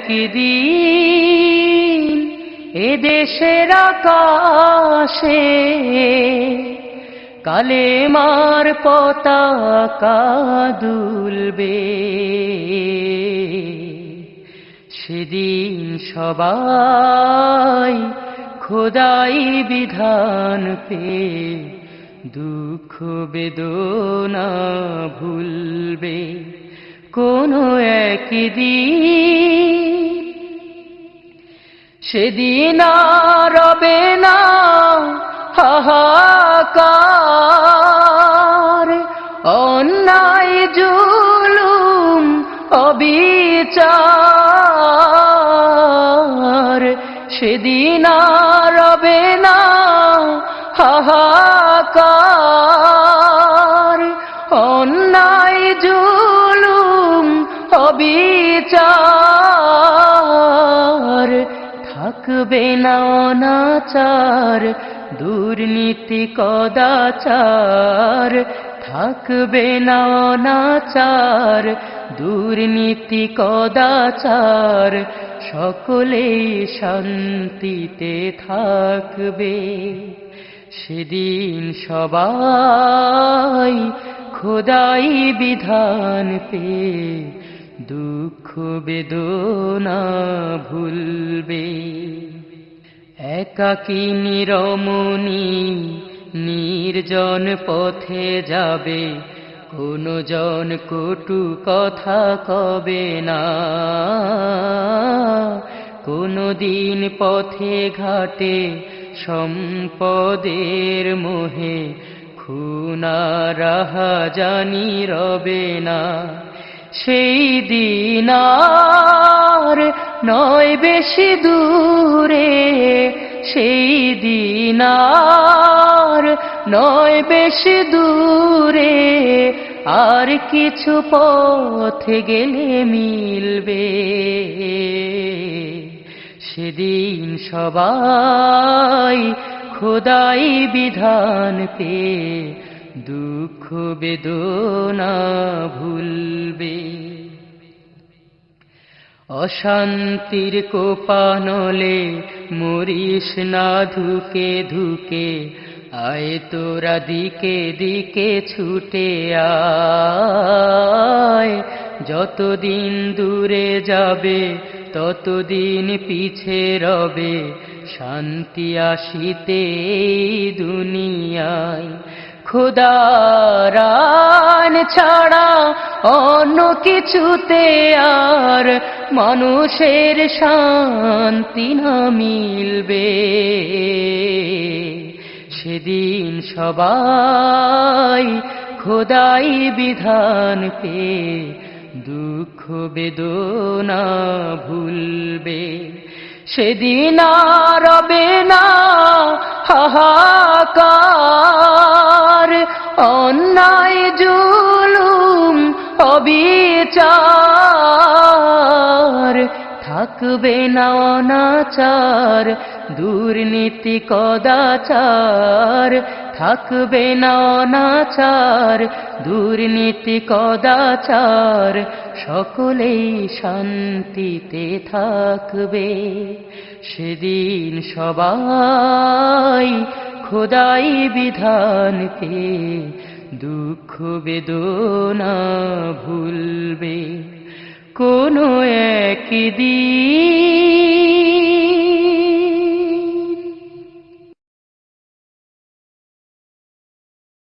একদিন এদেশের আকাশে কালেমার পতাকা দুলবে। সেদিন সবাই খোদাই বিধান পেয়ে দুঃখ বেদনা ভুলবে কোনো একদিন। সেদিন আর রবে না হাহাকার, অন্যায় জুলুম অবিচার। সেদিন আর রবে না হাহাকার, অন্যায় জুলুম অবিচার। থাকবে না অনাচার দুর্নীতি কদাচার, থাকবে না অনাচার দুর্নীতি কদাচার। সকলেই শান্তিতে থাকবে। সেদিন সবাই খোদাই বিধান পেয়ে দুঃখ বেদনা ভুলবে। একাকিনী রমণী নির্জন পথে যাবে, কোনো জন কটু কথা কবে না। কোনো দিন পথে ঘাটে সম্পদের মোহে খুন আর রাহাজানি রবে না। সেই দিন আর নয় বেশি দূরে, সেই দিন আর নয় বেশি দূরে। আর কিছু পথে গেলে মিলবে। সেদিন সবাই খোদাই বিধান পেয়ে দুঃখ বেদনা ভুলবে। অশান্তির কোপানলে মরিস না ধুকে ধুকে, আয় তোরা দিকে দিকে ছুটে আয়। যতদিন দূরে যাবে ততদিন পিছে রবে শান্তি আসিতে এই দুনিয়ায়। খোদার আইন ছাড়া অন্য কিছুতে আর মানুষের শান্তি না মিলবে। সেদিন সবাই খোদাই বিধান পেয়ে দুঃখ বেদনা ভুলবে। সেদিন আর রবে না হাহাকার, অন্যায় জুলুম অবিচার। থাকবে না অনাচার দুর্নীতি কদাচার, থাকবে না অনাচার দুর্নীতি কদাচার। সকলেই শান্তিতে থাকবে। সেদিন সবাই খোদাই বিধান পেয়ে দুঃখ বেদনা ভুলবে কোনো একদিন।